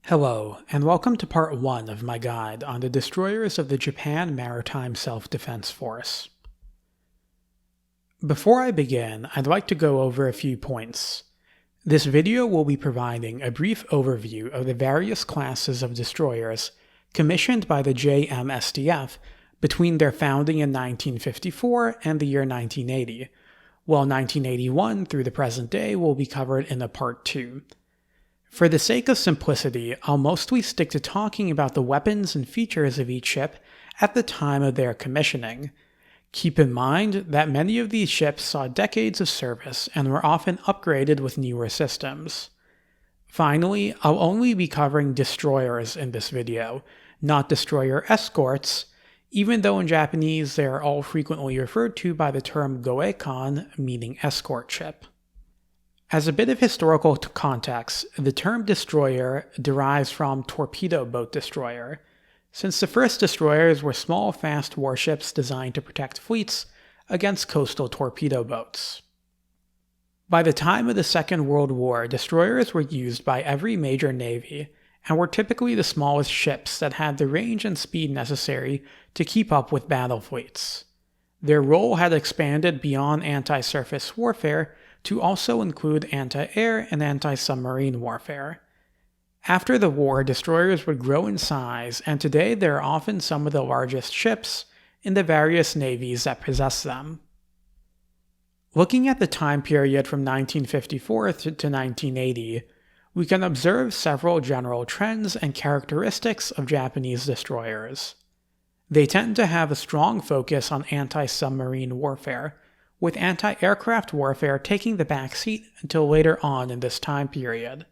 Hello, and welcome to part 1 of my guide on the destroyers of the Japan Maritime Self-Defense Force. Before I begin, I'd like to go over a few points. This video will be providing a brief overview of the various classes of destroyers commissioned by the JMSDF between their founding in 1954 and the year 1980, while 1981 through the present day will be covered in a part 2. For the sake of simplicity, I'll mostly stick to talking about the weapons and features of each ship at the time of their commissioning. Keep in mind that many of these ships saw decades of service and were often upgraded with newer systems. Finally, I'll only be covering destroyers in this video, not destroyer escorts, even though in Japanese they are all frequently referred to by the term goekon, meaning escort ship. As a bit of historical context, the term destroyer derives from torpedo boat destroyer, since the first destroyers were small, fast warships designed to protect fleets against coastal torpedo boats. By the time of the Second World War, destroyers were used by every major navy, and were typically the smallest ships that had the range and speed necessary to keep up with battle fleets. Their role had expanded beyond anti-surface warfare to also include anti-air and anti-submarine warfare. After the war, destroyers would grow in size, and today they are often some of the largest ships in the various navies that possess them. Looking at the time period from 1954 to 1980, we can observe several general trends and characteristics of Japanese destroyers. They tend to have a strong focus on anti-submarine warfare, with anti-aircraft warfare taking the backseat until later on in this time period.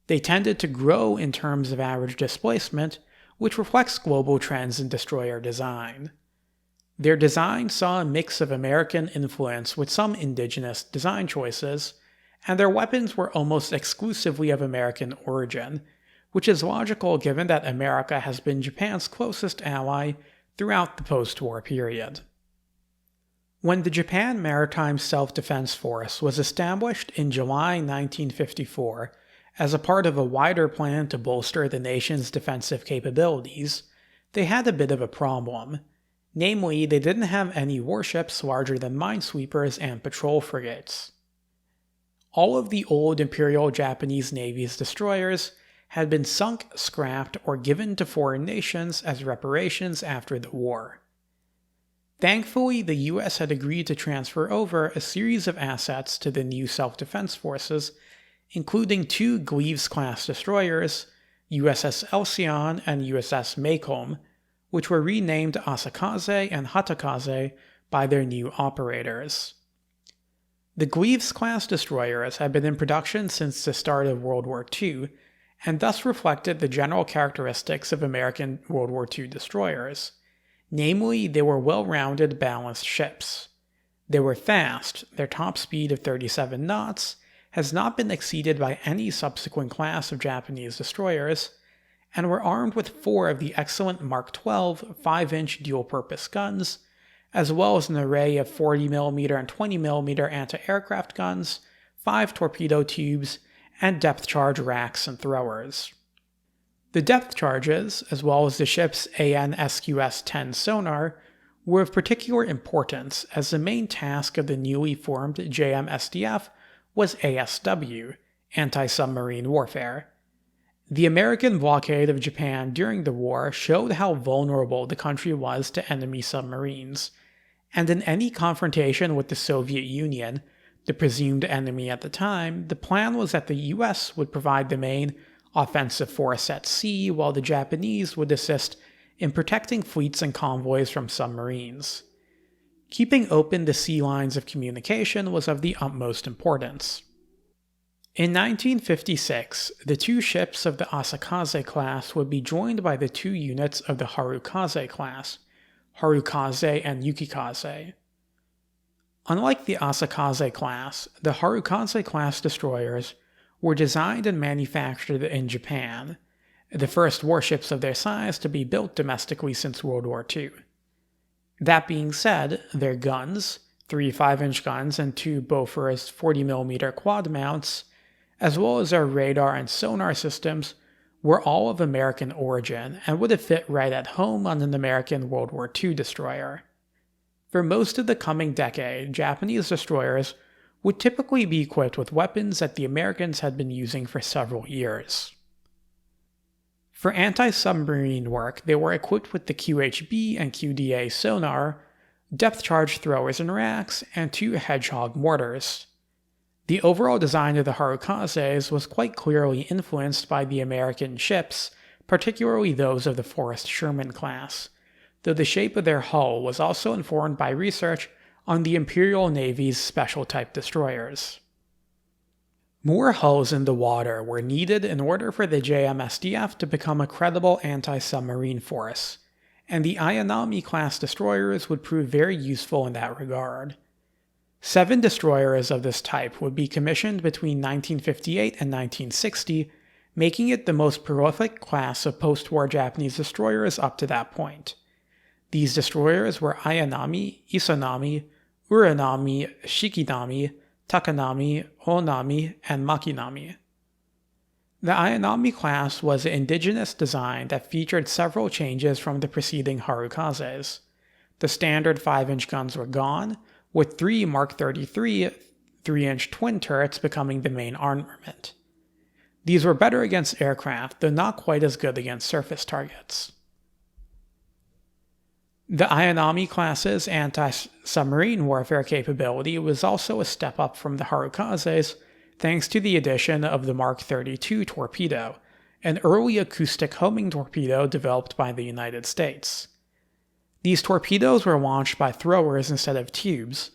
They tended to grow in terms of average displacement, which reflects global trends in destroyer design. Their design saw a mix of American influence with some indigenous design choices, and their weapons were almost exclusively of American origin, which is logical given that America has been Japan's closest ally throughout the post-war period. When the Japan Maritime Self-Defense Force was established in July 1954 as a part of a wider plan to bolster the nation's defensive capabilities, they had a bit of a problem. Namely, they didn't have any warships larger than minesweepers and patrol frigates. All of the old Imperial Japanese Navy's destroyers had been sunk, scrapped, or given to foreign nations as reparations after the war. Thankfully, the US had agreed to transfer over a series of assets to the new self-defense forces, including 2 Gleaves-class destroyers, USS Elcyon and USS Maycomb, which were renamed Asakaze and Harukaze by their new operators. The Gleaves-class destroyers had been in production since the start of World War II, and thus reflected the general characteristics of American World War II destroyers. Namely, they were well-rounded, balanced ships. They were fast. Their top speed of 37 knots has not been exceeded by any subsequent class of Japanese destroyers, and were armed with 4 of the excellent Mark 12 5-inch dual-purpose guns, as well as an array of 40mm and 20mm anti-aircraft guns, 5 torpedo tubes, and depth charge racks and throwers. The depth charges, as well as the ship's AN/SQS-10 sonar, were of particular importance as the main task of the newly formed JMSDF was ASW, anti-submarine warfare. The American blockade of Japan during the war showed how vulnerable the country was to enemy submarines, and in any confrontation with the Soviet Union, the presumed enemy at the time, the plan was that the US would provide the main offensive force at sea, while the Japanese would assist in protecting fleets and convoys from submarines. Keeping open the sea lines of communication was of the utmost importance. In 1956, the 2 ships of the Asakaze class would be joined by the 2 units of the Harukaze class, Harukaze and Yukikaze. Unlike the Asakaze class, the Harukaze class destroyers were designed and manufactured in Japan, the first warships of their size to be built domestically since World War II. That being said, their guns, 3 5-inch guns and 2 Bofors 40mm quad mounts, as well as their radar and sonar systems, were all of American origin and would have fit right at home on an American World War II destroyer. For most of the coming decade, Japanese destroyers would typically be equipped with weapons that the Americans had been using for several years. For anti-submarine work, they were equipped with the QHB and QDA sonar, depth charge throwers and racks, and 2 Hedgehog mortars. The overall design of the Harukazes was quite clearly influenced by the American ships, particularly those of the Forrest Sherman class, though the shape of their hull was also informed by research on the Imperial Navy's special type destroyers. More hulls in the water were needed in order for the JMSDF to become a credible anti-submarine force, and the Ayanami class destroyers would prove very useful in that regard. 7 destroyers of this type would be commissioned between 1958 and 1960, making it the most prolific class of post-war Japanese destroyers up to that point. These destroyers were Ayanami, Isanami, Uranami, Shikinami, Takanami, Onami, and Makinami. The Ayanami class was an indigenous design that featured several changes from the preceding Harukazes. The standard 5-inch guns were gone, with 3 Mark 33 3-inch twin turrets becoming the main armament. These were better against aircraft, though not quite as good against surface targets. The Ayanami class's anti-submarine warfare capability was also a step up from the Harukazes, thanks to the addition of the Mark 32 torpedo, an early acoustic homing torpedo developed by the United States. These torpedoes were launched by throwers instead of tubes,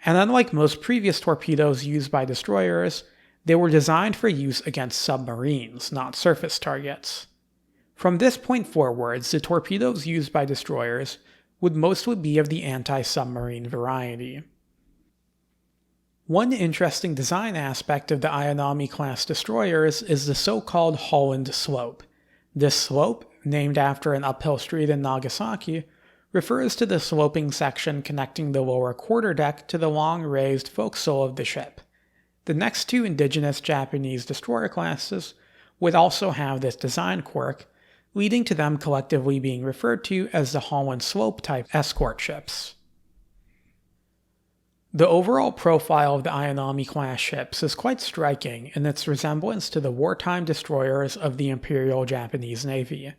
and unlike most previous torpedoes used by destroyers, they were designed for use against submarines, not surface targets. From this point forwards, the torpedoes used by destroyers would mostly be of the anti-submarine variety. One interesting design aspect of the Ayanami-class destroyers is the so-called Holland Slope. This slope, named after an uphill street in Nagasaki, refers to the sloping section connecting the lower quarterdeck to the long raised forecastle of the ship. The next 2 indigenous Japanese destroyer classes would also have this design quirk, leading to them collectively being referred to as the Holland Slope type escort ships. The overall profile of the Ayanami-class ships is quite striking in its resemblance to the wartime destroyers of the Imperial Japanese Navy.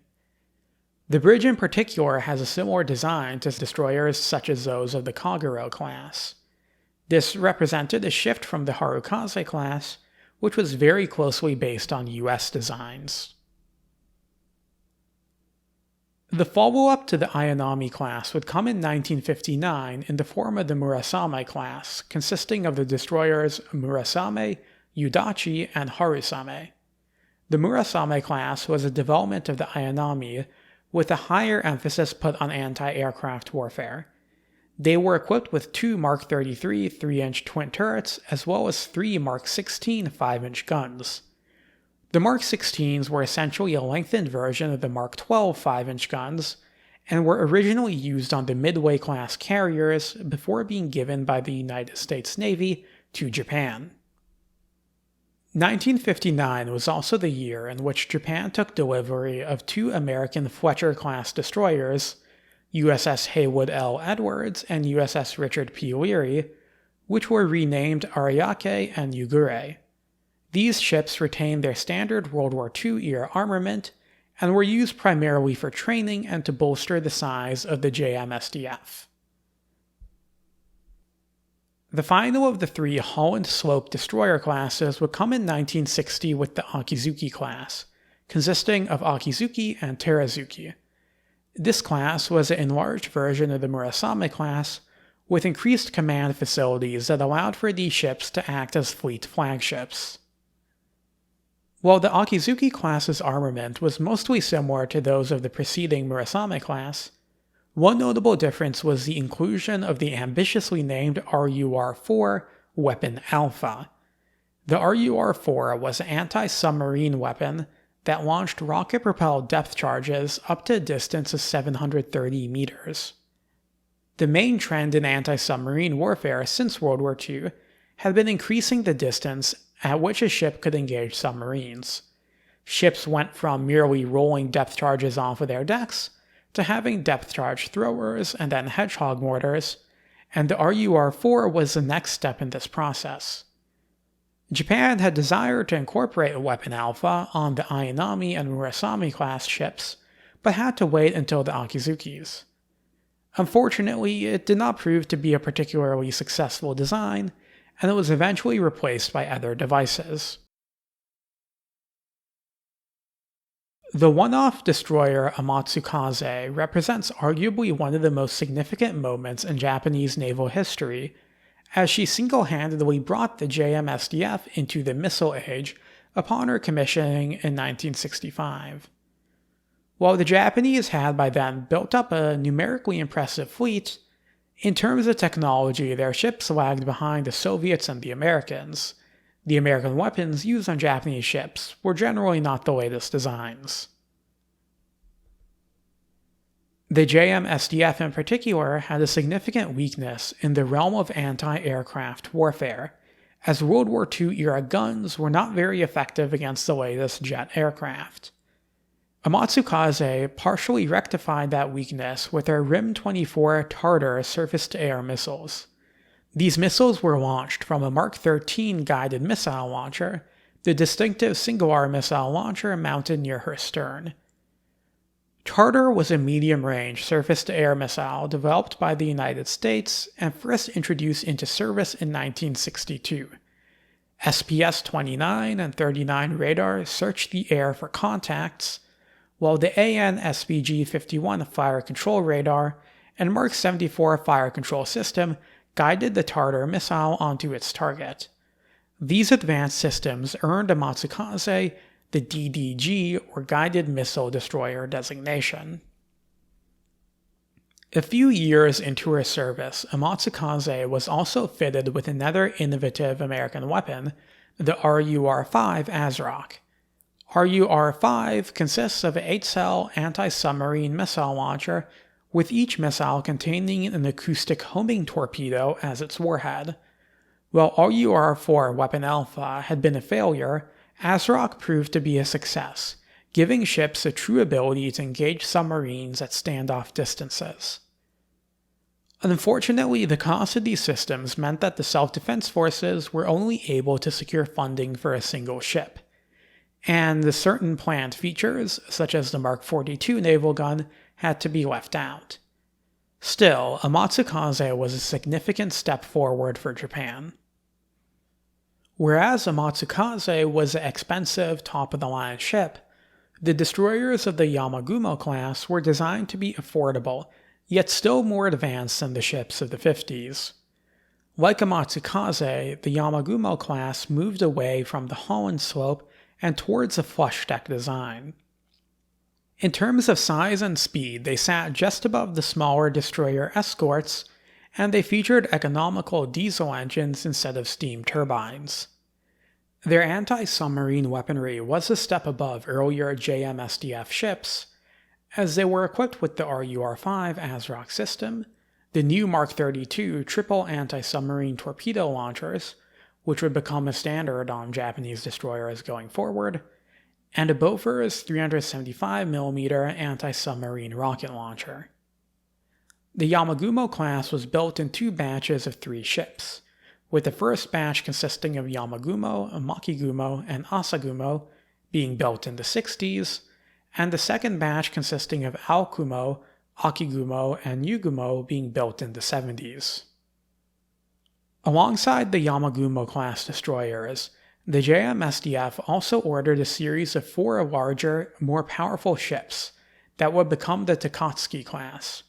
The bridge in particular has a similar design to destroyers such as those of the Kagero class. This represented a shift from the Harukaze class, which was very closely based on US designs. The follow-up to the Ayanami class would come in 1959 in the form of the Murasame class, consisting of the destroyers Murasame, Udachi, and Harusame. The Murasame class was a development of the Ayanami, with a higher emphasis put on anti-aircraft warfare. They were equipped with 2 Mark 33 3-inch twin turrets, as well as 3 Mark 16 5-inch guns. The Mark 16s were essentially a lengthened version of the Mark 12 5-inch guns, and were originally used on the Midway-class carriers before being given by the United States Navy to Japan. 1959 was also the year in which Japan took delivery of 2 American Fletcher-class destroyers, USS Haywood L. Edwards and USS Richard P. Leary, which were renamed Ariake and Yugure. These ships retained their standard World War II-era armament and were used primarily for training and to bolster the size of the JMSDF. The final of the 3 Holland Slope destroyer classes would come in 1960 with the Akizuki class, consisting of Akizuki and Terazuki. This class was an enlarged version of the Murasame class, with increased command facilities that allowed for these ships to act as fleet flagships. While the Akizuki class's armament was mostly similar to those of the preceding Murasame class, one notable difference was the inclusion of the ambitiously named RUR-4 Weapon Alpha. The RUR-4 was an anti-submarine weapon that launched rocket-propelled depth charges up to a distance of 730 meters. The main trend in anti-submarine warfare since World War II had been increasing the distance at which a ship could engage submarines. Ships went from merely rolling depth charges off of their decks to having depth charge throwers and then hedgehog mortars, and the RUR-4 was the next step in this process. Japan had desired to incorporate a weapon alpha on the Ayanami and Murasame class ships, but had to wait until the Akizukis. Unfortunately, it did not prove to be a particularly successful design, and it was eventually replaced by other devices. The one-off destroyer Amatsukaze represents arguably one of the most significant moments in Japanese naval history, as she single-handedly brought the JMSDF into the missile age upon her commissioning in 1965. While the Japanese had by then built up a numerically impressive fleet, in terms of technology their ships lagged behind the Soviets and the Americans. The American weapons used on Japanese ships were generally not the latest designs. The JMSDF in particular had a significant weakness in the realm of anti-aircraft warfare, as World War II-era guns were not very effective against the latest jet aircraft. Amatsukaze partially rectified that weakness with her RIM-24 Tartar surface-to-air missiles. These missiles were launched from a Mark 13 guided missile launcher, the distinctive single-arm missile launcher mounted near her stern. Tartar was a medium-range surface-to-air missile developed by the United States and first introduced into service in 1962. SPS-29 and 39 radar searched the air for contacts, while the AN-SPG-51 fire control radar and Mark 74 fire control system guided the Tartar missile onto its target. These advanced systems earned Amatsukaze the DDG, or Guided Missile Destroyer designation. A few years into her service, Amatsukaze was also fitted with another innovative American weapon, the RUR-5 ASROC. RUR-5 consists of an 8-cell anti-submarine missile launcher, with each missile containing an acoustic homing torpedo as its warhead. While RUR-4 Weapon Alpha had been a failure, ASROC proved to be a success, giving ships a true ability to engage submarines at standoff distances. Unfortunately, the cost of these systems meant that the self-defense forces were only able to secure funding for a single ship, and the certain planned features, such as the Mark 42 naval gun, had to be left out. Still, Amatsukaze was a significant step forward for Japan. Whereas Amatsukaze was an expensive, top-of-the-line ship, the destroyers of the Yamagumo class were designed to be affordable, yet still more advanced than the ships of the 50s. Like Amatsukaze, the Yamagumo class moved away from the Holland slope and towards a flush deck design. In terms of size and speed, they sat just above the smaller destroyer escorts, and they featured economical diesel engines instead of steam turbines. Their anti-submarine weaponry was a step above earlier JMSDF ships, as they were equipped with the RUR-5 ASROC system, the new Mark 32 triple anti-submarine torpedo launchers, which would become a standard on Japanese destroyers going forward, and a Bofors 375mm anti-submarine rocket launcher. The Yamagumo class was built in 2 batches of 3 ships, with the first batch consisting of Yamagumo, Minegumo, and Asakaze being built in the 60s, and the second batch consisting of Aokumo, Akizuki, and Minegumo being built in the 70s. Alongside the Yamagumo class destroyers, the JMSDF also ordered a series of 4 larger, more powerful ships that would become the Takatsuki class.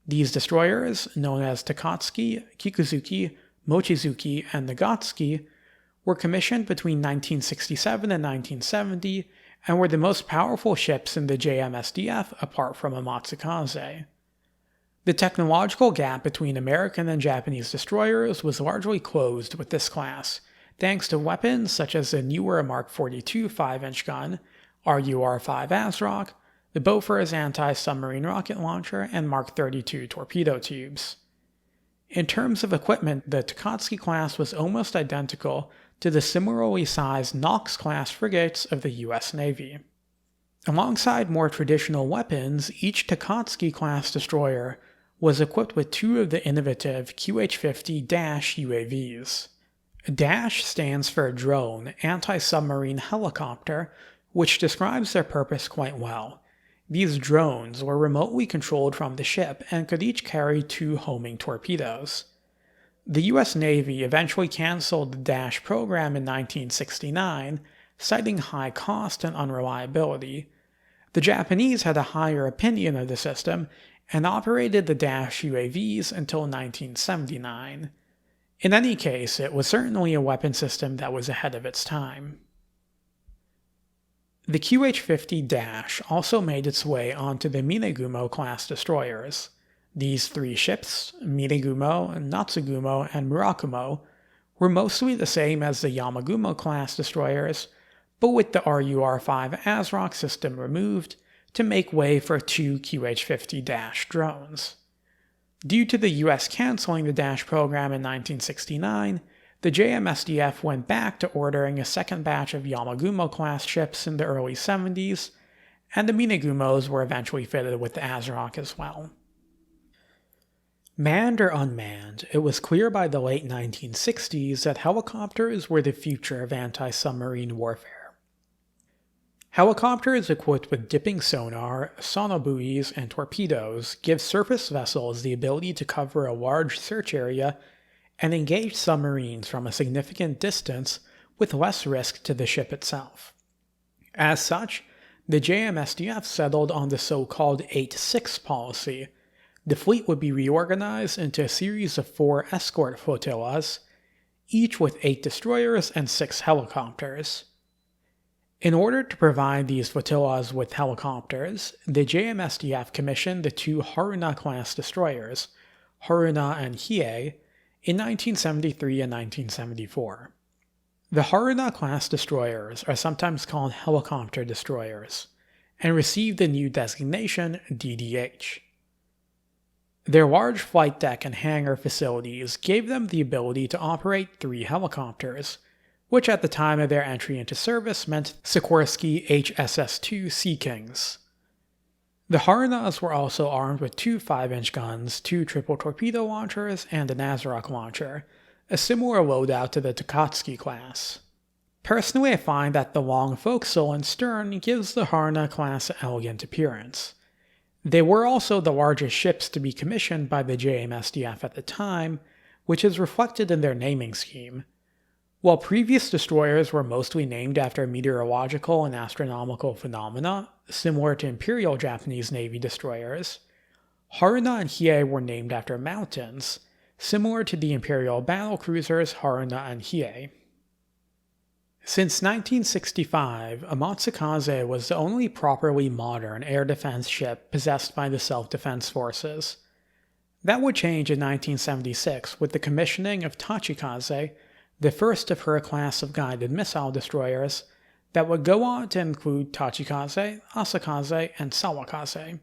These destroyers, known as Takatsuki, Kikuzuki, Mochizuki, and Nagatsuki, were commissioned between 1967 and 1970 and were the most powerful ships in the JMSDF apart from Amatsukaze. The technological gap between American and Japanese destroyers was largely closed with this class, thanks to weapons such as the newer Mark 42 5-inch gun, RUR-5 ASROC, the Bofors anti-submarine rocket launcher, and Mark 32 torpedo tubes. In terms of equipment, the Takatsuki class was almost identical to the similarly sized Knox-class frigates of the US Navy. Alongside more traditional weapons, each Takatsuki-class destroyer was equipped with 2 of the innovative QH-50 UAVs. DASH stands for Drone Anti-Submarine Helicopter, which describes their purpose quite well. These drones were remotely controlled from the ship and could each carry 2 homing torpedoes. The US Navy eventually canceled the DASH program in 1969, citing high cost and unreliability. The Japanese had a higher opinion of the system and operated the DASH UAVs until 1979. In any case, it was certainly a weapon system that was ahead of its time. The QH-50 DASH also made its way onto the Minegumo class destroyers. These 3 ships, Minegumo, Natsugumo, and Murasame, were mostly the same as the Yamagumo class destroyers, but with the RUR-5 ASROC system removed to make way for 2 QH-50 DASH drones. Due to the US canceling the DASH program in 1969, the JMSDF went back to ordering a second batch of Yamagumo-class ships in the early 70s, and the Minegumos were eventually fitted with the ASROC as well. Manned or unmanned, it was clear by the late 1960s that helicopters were the future of anti-submarine warfare. Helicopters equipped with dipping sonar, sonobuoys, and torpedoes give surface vessels the ability to cover a large search area and engage submarines from a significant distance with less risk to the ship itself. As such, the JMSDF settled on the so-called 8-6 policy. The fleet would be reorganized into a series of 4 escort flotillas, each with 8 destroyers and 6 helicopters. In order to provide these flotillas with helicopters, the JMSDF commissioned the 2 Haruna-class destroyers, Haruna and Hiei, in 1973 and 1974. The Haruna-class destroyers are sometimes called helicopter destroyers, and received the new designation DDH. Their large flight deck and hangar facilities gave them the ability to operate 3 helicopters, which at the time of their entry into service meant Sikorsky HSS-2 Sea Kings. The Harunas were also armed with 2 5-inch guns, 2 triple torpedo launchers, and an ASROC launcher, a similar loadout to the Takatsuki class. Personally, I find that the long forecastle and stern gives the Haruna class an elegant appearance. They were also the largest ships to be commissioned by the JMSDF at the time, which is reflected in their naming scheme. While previous destroyers were mostly named after meteorological and astronomical phenomena, similar to Imperial Japanese Navy destroyers, Haruna and Hiei were named after mountains, similar to the Imperial battlecruisers Haruna and Hiei. Since 1965, Amatsukaze was the only properly modern air defense ship possessed by the Self-Defense Forces. That would change in 1976 with the commissioning of Tachikaze, the first of her class of guided missile destroyers, that would go on to include Tachikaze, Asakaze, and Sawakaze.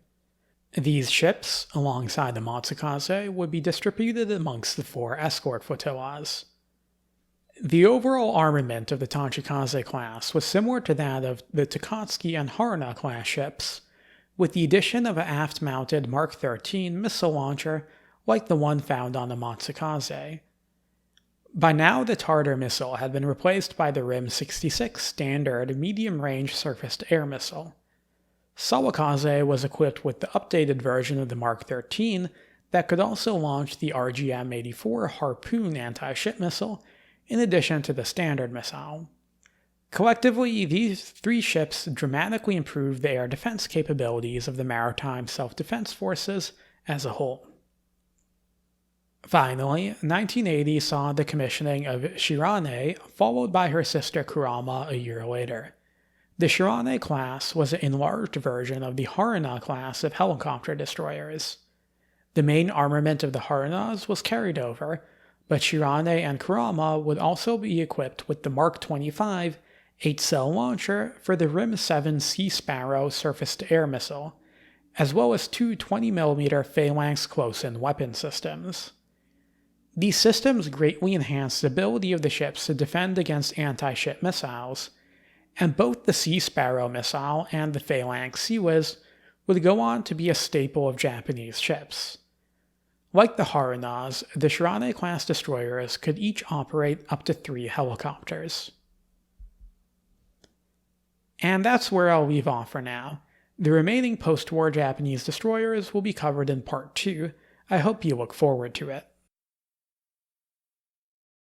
These ships, alongside the Amatsukaze, would be distributed amongst the 4 escort flotillas. The overall armament of the Tachikaze class was similar to that of the Takatsuki and Haruna class ships, with the addition of an aft-mounted Mark 13 missile launcher like the one found on the Amatsukaze. By now, the Tartar missile had been replaced by the RIM-66 standard medium-range surface-to-air missile. Sawakaze was equipped with the updated version of the Mark 13 that could also launch the RGM-84 Harpoon anti-ship missile in addition to the standard missile. Collectively, these 3 ships dramatically improved the air defense capabilities of the Maritime Self-Defense Forces as a whole. Finally, 1980 saw the commissioning of Shirane, followed by her sister Kurama a year later. The Shirane class was an enlarged version of the Haruna class of helicopter destroyers. The main armament of the Harunas was carried over, but Shirane and Kurama would also be equipped with the Mark 25 8-cell launcher for the RIM-7 Sea Sparrow surface-to-air missile, as well as 2 20mm Phalanx close-in weapon systems. These systems greatly enhanced the ability of the ships to defend against anti-ship missiles, and both the Sea Sparrow missile and the Phalanx Seawiz would go on to be a staple of Japanese ships. Like the Harunas, the Shirane-class destroyers could each operate up to 3 helicopters. And that's where I'll leave off for now. The remaining post-war Japanese destroyers will be covered in Part 2. I hope you look forward to it.